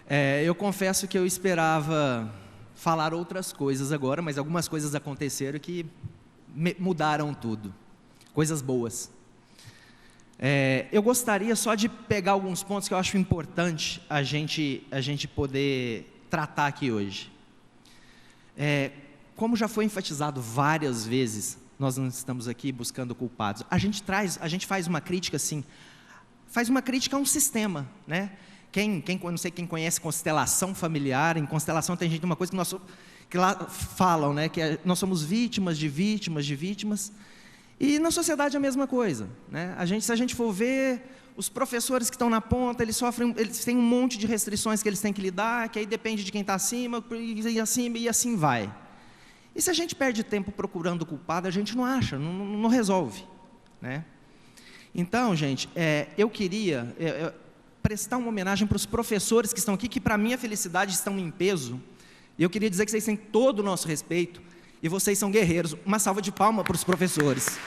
Eu confesso que eu esperava falar outras coisas agora, mas algumas coisas aconteceram que mudaram tudo, coisas boas. Eu gostaria só de pegar alguns pontos que eu acho importante a gente poder tratar aqui hoje. Como já foi enfatizado várias vezes, nós não estamos aqui buscando culpados. A gente faz uma crítica assim, faz uma crítica a um sistema, né? Não sei quem conhece constelação familiar. Em constelação tem uma coisa que lá falam, né? Que nós somos vítimas de vítimas de vítimas. E na sociedade é a mesma coisa, né? Se a gente for ver, os professores que estão na ponta, eles têm um monte de restrições que eles têm que lidar, que aí depende de quem está acima, e assim vai. E se a gente perde tempo procurando o culpado, a gente não acha, não resolve, né? Então, gente, eu queria prestar uma homenagem para os professores que estão aqui, que para minha felicidade estão em peso, e eu queria dizer que vocês têm todo o nosso respeito, e vocês são guerreiros. Uma salva de palmas para os professores.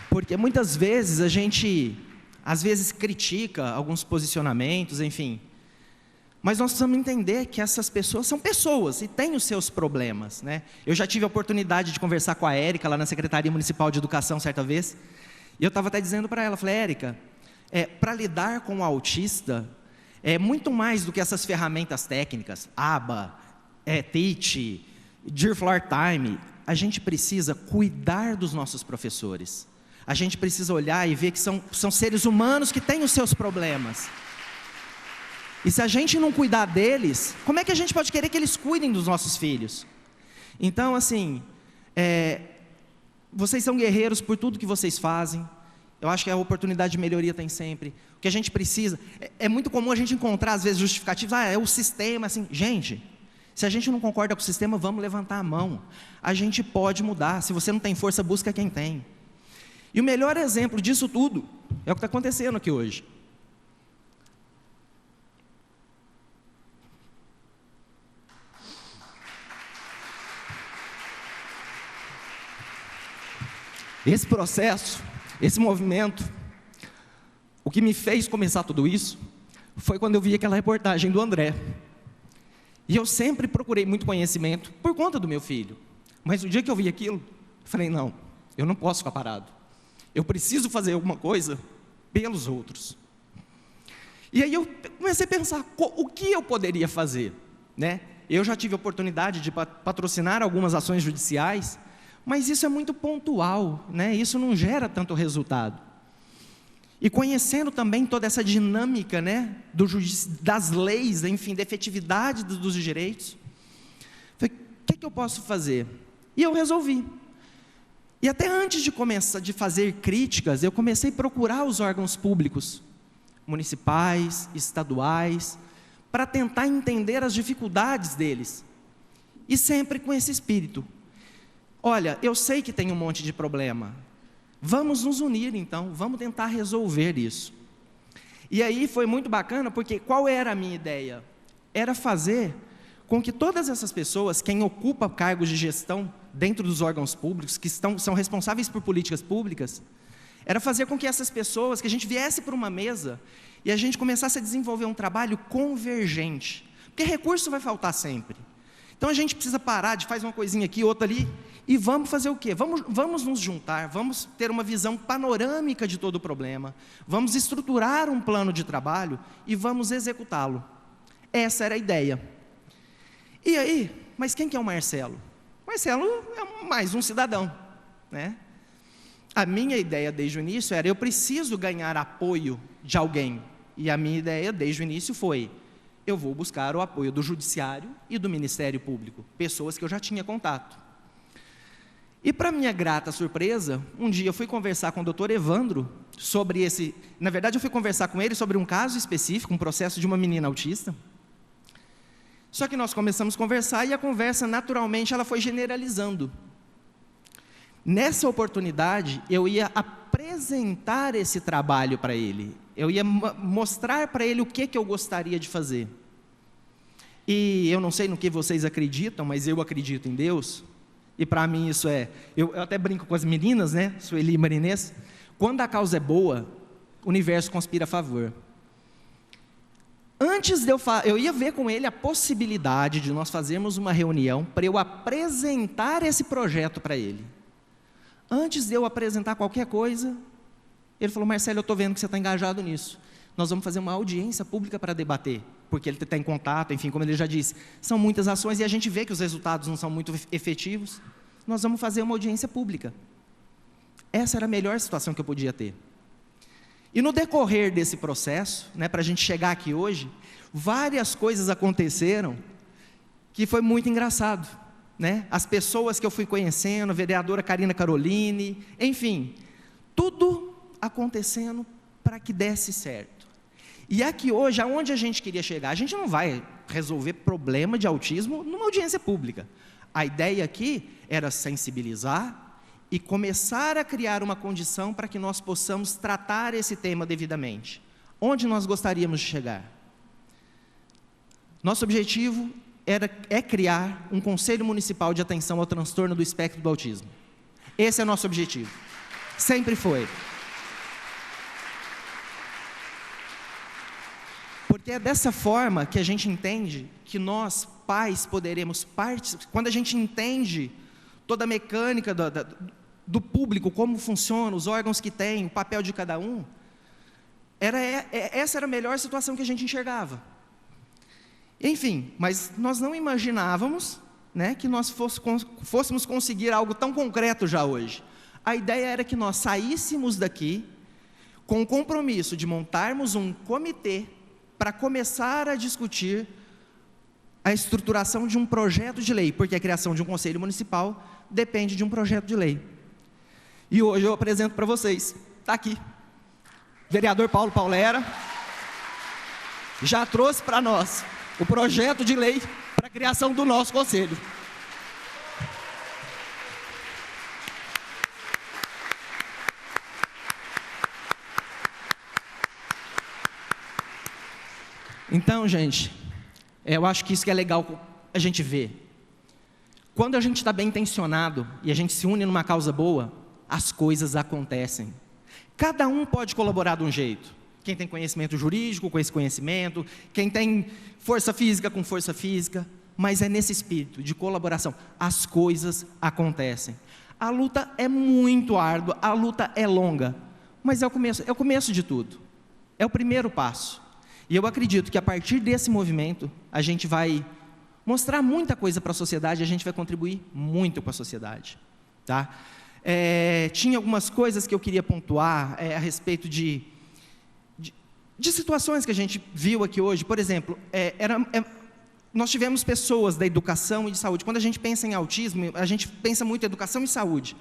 Porque muitas vezes a gente, critica alguns posicionamentos, enfim, mas nós precisamos entender que essas pessoas são pessoas e têm os seus problemas, né? Eu já tive a oportunidade de conversar com a Érica lá na Secretaria Municipal de Educação certa vez, e eu estava até dizendo para ela, falei, Érica, para lidar com o autista, é muito mais do que essas ferramentas técnicas, ABA, Teach, Dear Floor Time. A gente precisa cuidar dos nossos professores, a gente precisa olhar e ver que são seres humanos que têm os seus problemas. E se a gente não cuidar deles, como é que a gente pode querer que eles cuidem dos nossos filhos? Então, assim, vocês são guerreiros por tudo que vocês fazem. Eu acho que a oportunidade de melhoria tem sempre. O que a gente precisa, é muito comum a gente encontrar, às vezes, justificativos, é o sistema, assim. Gente, se a gente não concorda com o sistema, vamos levantar a mão. A gente pode mudar. Se você não tem força, busca quem tem. E o melhor exemplo disso tudo é o que está acontecendo aqui hoje. Esse processo, esse movimento, o que me fez começar tudo isso, foi quando eu vi aquela reportagem do André. E eu sempre procurei muito conhecimento por conta do meu filho. Mas o dia que eu vi aquilo, eu falei, não, eu não posso ficar parado. Eu preciso fazer alguma coisa pelos outros. E aí eu comecei a pensar, o que eu poderia fazer, né? Eu já tive a oportunidade de patrocinar algumas ações judiciais, mas isso é muito pontual, né? Isso não gera tanto resultado. E conhecendo também toda essa dinâmica, né, das leis, enfim, da efetividade dos direitos, falei, o que eu posso fazer? E eu resolvi. E até antes de começar de fazer críticas, eu comecei a procurar os órgãos públicos, municipais, estaduais, para tentar entender as dificuldades deles. E sempre com esse espírito. Olha, eu sei que tem um monte de problema, vamos nos unir então, vamos tentar resolver isso. E aí foi muito bacana, porque qual era a minha ideia? Era fazer com que todas essas pessoas, quem ocupa cargos de gestão dentro dos órgãos públicos, que são responsáveis por políticas públicas, era fazer com que essas pessoas, que a gente viesse para uma mesa e a gente começasse a desenvolver um trabalho convergente, porque recurso vai faltar sempre. Então a gente precisa parar de fazer uma coisinha aqui, outra ali, e vamos fazer o quê? Vamos nos juntar, vamos ter uma visão panorâmica de todo o problema, vamos estruturar um plano de trabalho e vamos executá-lo. Essa era a ideia. E aí, mas quem que é o Marcelo? Marcelo é mais um cidadão, né? A minha ideia desde o início era, eu preciso ganhar apoio de alguém, e a minha ideia desde o início foi, eu vou buscar o apoio do Judiciário e do Ministério Público, pessoas que eu já tinha contato. E para minha grata surpresa, um dia eu fui conversar com o Dr. Evandro sobre na verdade eu fui conversar com ele sobre um caso específico, um processo de uma menina autista. Só que nós começamos a conversar e a conversa naturalmente ela foi generalizando. Nessa oportunidade eu ia apresentar esse trabalho para ele, eu ia mostrar para ele o que eu gostaria de fazer. E eu não sei no que vocês acreditam, mas eu acredito em Deus. e para mim isso eu até brinco com as meninas, né, Sueli e Marinês, quando a causa é boa, o universo conspira a favor. Antes de eu ia ver com ele a possibilidade de nós fazermos uma reunião para eu apresentar esse projeto para ele. Antes de eu apresentar qualquer coisa, ele falou: Marcelo, eu estou vendo que você está engajado nisso. Nós vamos fazer uma audiência pública para debater, porque ele está em contato, enfim, como ele já disse, são muitas ações e a gente vê que os resultados não são muito efetivos. Nós vamos fazer uma audiência pública. Essa era a melhor situação que eu podia ter. E no decorrer desse processo, né, para a gente chegar aqui hoje, várias coisas aconteceram que foi muito engraçado, né? As pessoas que eu fui conhecendo, a vereadora Karina Caroline, enfim, tudo acontecendo para que desse certo. E aqui hoje, aonde a gente queria chegar, a gente não vai resolver problema de autismo numa audiência pública. A ideia aqui era sensibilizar e começar a criar uma condição para que nós possamos tratar esse tema devidamente. Onde nós gostaríamos de chegar? Nosso objetivo é criar um Conselho Municipal de Atenção ao Transtorno do Espectro do Autismo. Esse é o nosso objetivo. Sempre foi. Porque é dessa forma que a gente entende que nós, pais, poderemos participar. Quando a gente entende toda a mecânica do público, como funciona, os órgãos que tem, o papel de cada um, essa era a melhor situação que a gente enxergava. Enfim, mas nós não imaginávamos, né, que nós fôssemos conseguir algo tão concreto já hoje. A ideia era que nós saíssemos daqui com o compromisso de montarmos um comitê para começar a discutir a estruturação de um projeto de lei, porque a criação de um conselho municipal depende de um projeto de lei. E hoje eu apresento para vocês, está aqui, vereador Paulo Paulera, já trouxe para nós o projeto de lei para a criação do nosso conselho. Então, gente, eu acho que isso que é legal a gente ver. Quando a gente está bem intencionado e a gente se une numa causa boa, as coisas acontecem. Cada um pode colaborar de um jeito. Quem tem conhecimento jurídico, com esse conhecimento. Quem tem força física, com força física. Mas é nesse espírito de colaboração. As coisas acontecem. A luta é muito árdua, a luta é longa. Mas é o começo de tudo. É o primeiro passo. E eu acredito que a partir desse movimento, a gente vai mostrar muita coisa para a sociedade, a gente vai contribuir muito com a sociedade. Tá? Tinha algumas coisas que eu queria pontuar a respeito de situações que a gente viu aqui hoje. Por exemplo, nós tivemos pessoas da educação e de saúde. Quando a gente pensa em autismo, a gente pensa muito em educação e saúde.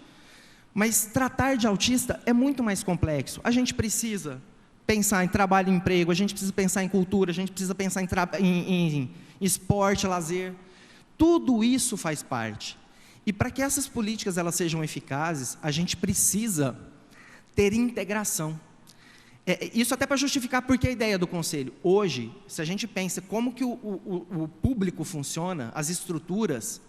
Mas tratar de autista é muito mais complexo. A gente precisa pensar em trabalho e emprego, a gente precisa pensar em cultura, a gente precisa pensar em esporte, lazer. Tudo isso faz parte. E para que essas políticas elas sejam eficazes, a gente precisa ter integração. Isso até para justificar por que a ideia do conselho. Hoje, se a gente pensa como que o público funciona, as estruturas,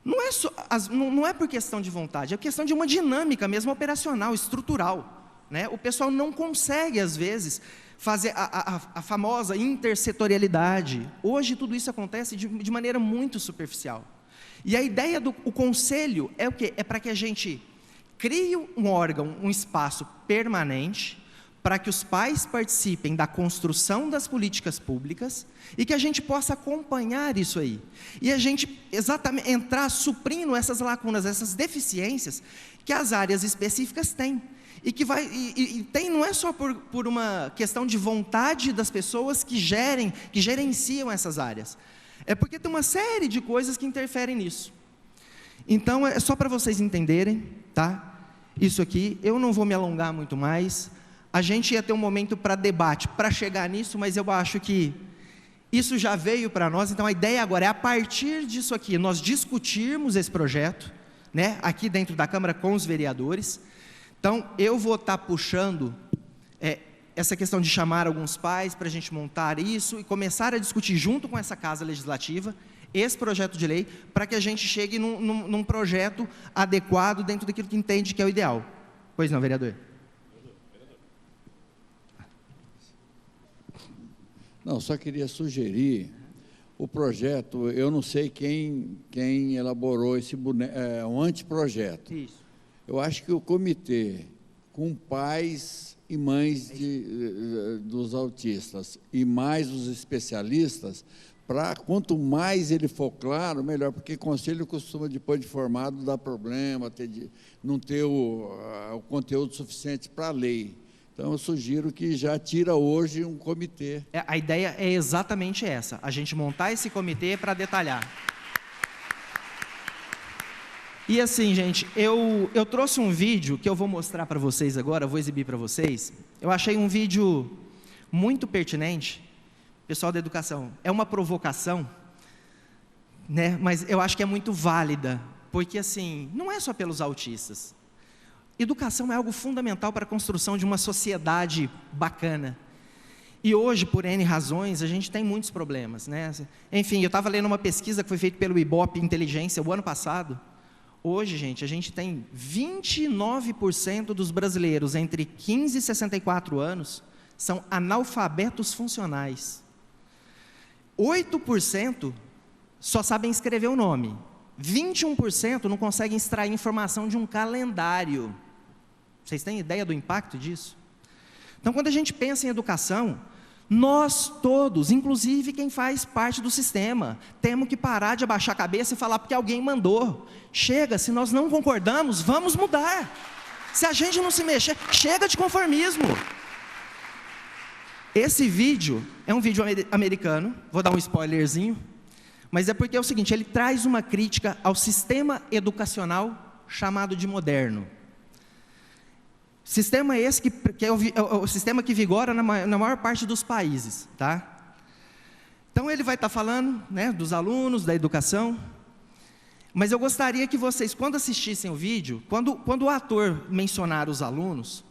não é por questão de vontade, é questão de uma dinâmica mesmo operacional, estrutural. Né? O pessoal não consegue, às vezes, fazer a famosa intersetorialidade. Hoje, tudo isso acontece de maneira muito superficial. E a ideia do conselho é o quê? É para que a gente crie um órgão, um espaço permanente, para que os pais participem da construção das políticas públicas e que a gente possa acompanhar isso aí. E a gente exatamente entrar suprindo essas lacunas, essas deficiências que as áreas específicas têm. E que tem, não é só por uma questão de vontade das pessoas que gerenciam essas áreas. É porque tem uma série de coisas que interferem nisso. Então, é só para vocês entenderem, tá? Isso aqui, eu não vou me alongar muito mais. A gente ia ter um momento para debate, para chegar nisso, mas eu acho que isso já veio para nós. Então, a ideia agora é, a partir disso aqui, nós discutirmos esse projeto, né? Aqui dentro da Câmara com os vereadores. Então, eu vou estar puxando essa questão de chamar alguns pais para a gente montar isso e começar a discutir junto com essa Casa Legislativa esse projeto de lei para que a gente chegue num projeto adequado dentro daquilo que entende que é o ideal. Pois não, vereador? Não, só queria sugerir o projeto, eu não sei quem elaborou esse um anteprojeto. Isso. Eu acho que o comitê, com pais e mães dos autistas, e mais os especialistas, quanto mais ele for claro, melhor, porque conselho costuma, depois de formado, dar problema, não ter o conteúdo suficiente para a lei. Então, eu sugiro que já tira hoje um comitê. A ideia é exatamente essa, a gente montar esse comitê para detalhar. E assim, gente, eu trouxe um vídeo que eu vou mostrar para vocês agora, vou exibir para vocês. Eu achei um vídeo muito pertinente. Pessoal da educação, é uma provocação, né? Mas eu acho que é muito válida, porque assim, não é só pelos autistas. Educação é algo fundamental para a construção de uma sociedade bacana. E hoje, por N razões, a gente tem muitos problemas, né? Enfim, eu estava lendo uma pesquisa que foi feita pelo Ibope Inteligência o ano passado. Hoje, gente, a gente tem 29% dos brasileiros entre 15 e 64 anos são analfabetos funcionais. 8% só sabem escrever o nome. 21% não conseguem extrair informação de um calendário. Vocês têm ideia do impacto disso? Então, quando a gente pensa em educação, nós todos, inclusive quem faz parte do sistema, temos que parar de abaixar a cabeça e falar porque alguém mandou. Chega, se nós não concordamos, vamos mudar. Se a gente não se mexer, chega de conformismo. Esse vídeo é um vídeo americano, vou dar um spoilerzinho, mas é porque é o seguinte, ele traz uma crítica ao sistema educacional chamado de moderno. Sistema esse que é o sistema que vigora na maior parte dos países, tá? Então ele vai estar falando, né, dos alunos, da educação, mas eu gostaria que vocês, quando assistissem o vídeo, quando o ator mencionar os alunos,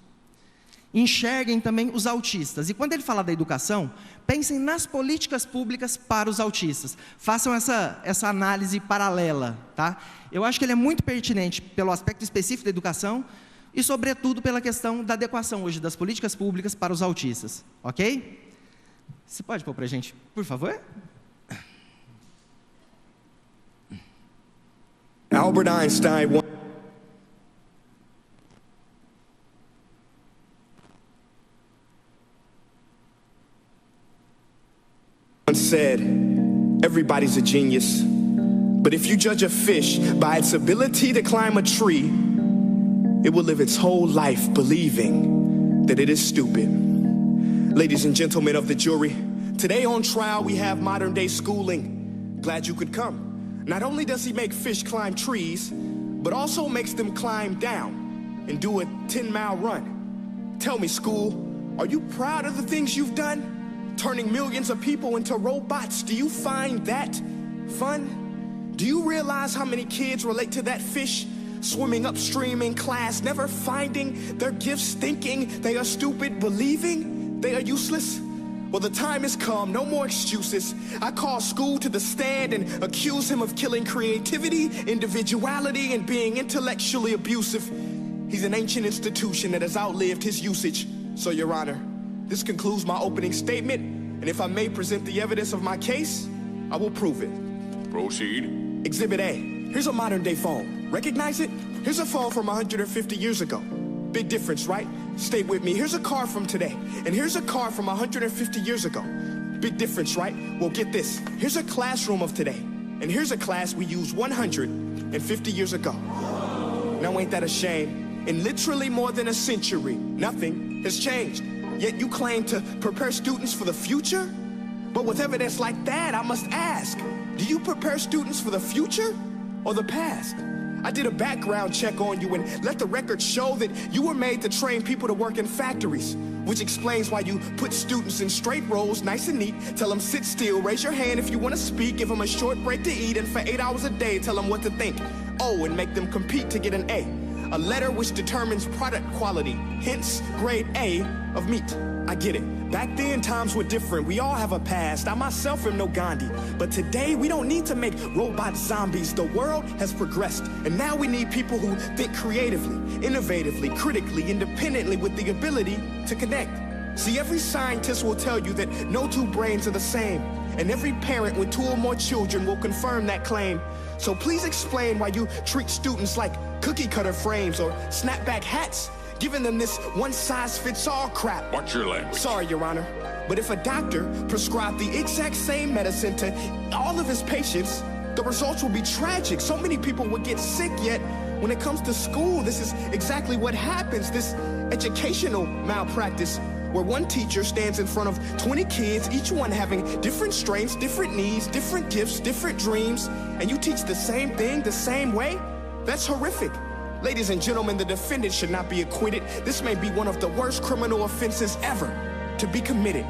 enxerguem também os autistas. E quando ele falar da educação, pensem nas políticas públicas para os autistas. Façam essa análise paralela, tá? Eu acho que ele é muito pertinente pelo aspecto específico da educação e, sobretudo, pela questão da adequação hoje das políticas públicas para os autistas. Ok? Você pode pôr para a gente, por favor? Albert Einstein once said, everybody's a genius, but if you judge a fish by its ability to climb a tree, it will live its whole life believing that it is stupid. Ladies and gentlemen of the jury, today on trial we have modern day schooling. Glad you could come. Not only does he make fish climb trees, but also makes them climb down and do a 10-mile run. Tell me, school, are you proud of the things you've done? Turning millions of people into robots, do you find that fun? Do you realize how many kids relate to that fish? Swimming upstream in class, never finding their gifts, thinking they are stupid, believing they are useless? Well, the time has come, no more excuses. I call school to the stand and accuse him of killing creativity, individuality, and being intellectually abusive. He's an ancient institution that has outlived his usage. So, Your Honor, this concludes my opening statement, and if I may present the evidence of my case, I will prove it. Proceed. Exhibit A. Here's a modern-day phone. Recognize it? Here's a phone from 150 years ago. Big difference, right? Stay with me. Here's a car from today, and here's a car from 150 years ago. Big difference, right? Well, get this. Here's a classroom of today, and here's a class we used 150 years ago. Now, ain't that a shame? In literally more than a century, nothing has changed. Yet you claim to prepare students for the future? But with evidence like that, I must ask, do you prepare students for the future or the past? I did a background check on you and let the record show that you were made to train people to work in factories, which explains why you put students in straight rows, nice and neat, tell them sit still, raise your hand if you want to speak, give them a short break to eat, and for 8 hours a day, tell them what to think. Oh, and make them compete to get an A. A letter which determines product quality, hence grade A of meat. I get it. Back then, times were different. We all have a past. I myself am no Gandhi. But today, we don't need to make robot zombies. The world has progressed. And now we need people who think creatively, innovatively, critically, independently, with the ability to connect. See, every scientist will tell you that no two brains are the same. And every parent with 2 or more children will confirm that claim. So please explain why you treat students like cookie cutter frames or snapback hats, giving them this one-size-fits-all crap. Watch your language. Sorry, Your Honor, but if a doctor prescribed the exact same medicine to all of his patients, the results will be tragic. So many people would get sick, yet when it comes to school, this is exactly what happens, this educational malpractice, where one teacher stands in front of 20 kids, each one having different strengths, different needs, different gifts, different dreams, and you teach the same thing the same way? That's horrific. Ladies and gentlemen, the defendant should not be acquitted. This may be one of the worst criminal offenses ever to be committed.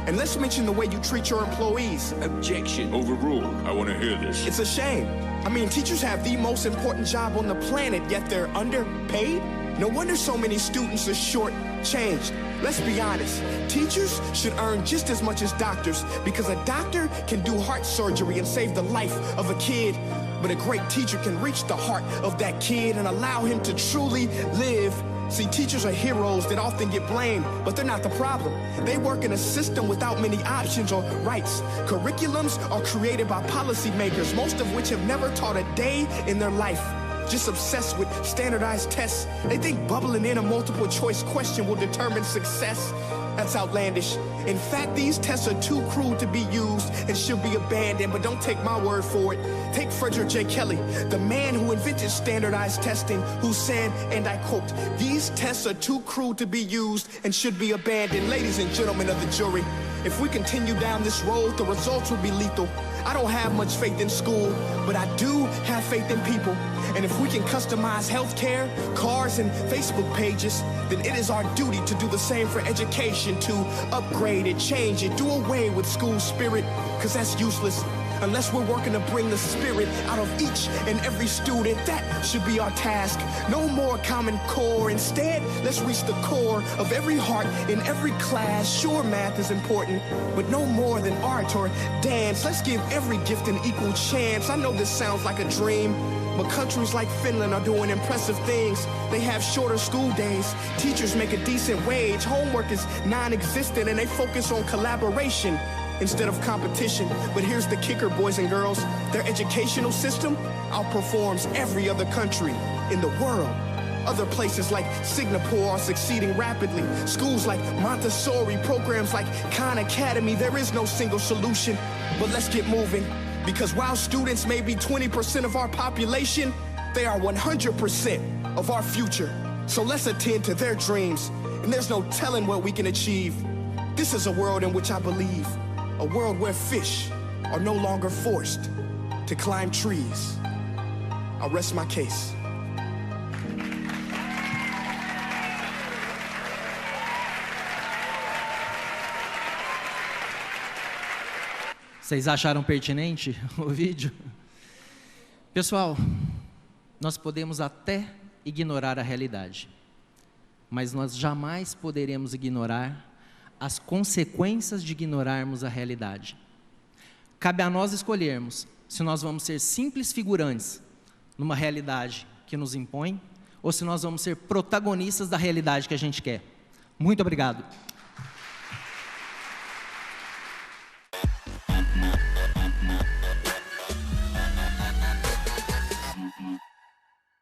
And let's mention the way you treat your employees. Objection. Overruled. I want to hear this. It's a shame. I mean, teachers have the most important job on the planet, yet they're underpaid? No wonder so many students are short-changed. Let's be honest, teachers should earn just as much as doctors, because a doctor can do heart surgery and save the life of a kid, but a great teacher can reach the heart of that kid and allow him to truly live. See, teachers are heroes that often get blamed, but they're not the problem. They work in a system without many options or rights. Curriculums are created by policymakers, most of which have never taught a day in their life. Just obsessed with standardized tests. They think bubbling in a multiple choice question will determine success. That's outlandish. In fact, these tests are too crude to be used and should be abandoned, but don't take my word for it. Take Frederick J. Kelly, the man who invented standardized testing, who said, and I quote, "These tests are too crude to be used and should be abandoned." Ladies and gentlemen of the jury, if we continue down this road, the results will be lethal. I don't have much faith in school, but I do have faith in people. And if we can customize healthcare, cars, and Facebook pages, then it is our duty to do the same for education, to upgrade it, change it, do away with school spirit, because that's useless. Unless we're working to bring the spirit out of each and every student, that should be our task. No more Common Core. Instead, let's reach the core of every heart in every class. Sure, math is important, but no more than art or dance. Let's give every gift an equal chance. I know this sounds like a dream, but countries like Finland are doing impressive things. They have shorter school days. Teachers make a decent wage. Homework is non-existent, and they focus on collaboration instead of competition. But here's the kicker, boys and girls. Their educational system outperforms every other country in the world. Other places like Singapore are succeeding rapidly. Schools like Montessori, programs like Khan Academy, there is no single solution. But let's get moving, because while students may be 20% of our population, they are 100% of our future. So let's attend to their dreams, and there's no telling what we can achieve. This is a world in which I believe. A world where fish are no longer forced to climb trees. I'll rest my case. Vocês acharam pertinente o vídeo? Pessoal, nós podemos até ignorar a realidade, mas nós jamais poderemos ignorar as consequências de ignorarmos a realidade. Cabe a nós escolhermos se nós vamos ser simples figurantes numa realidade que nos impõe, ou se nós vamos ser protagonistas da realidade que a gente quer. Muito obrigado.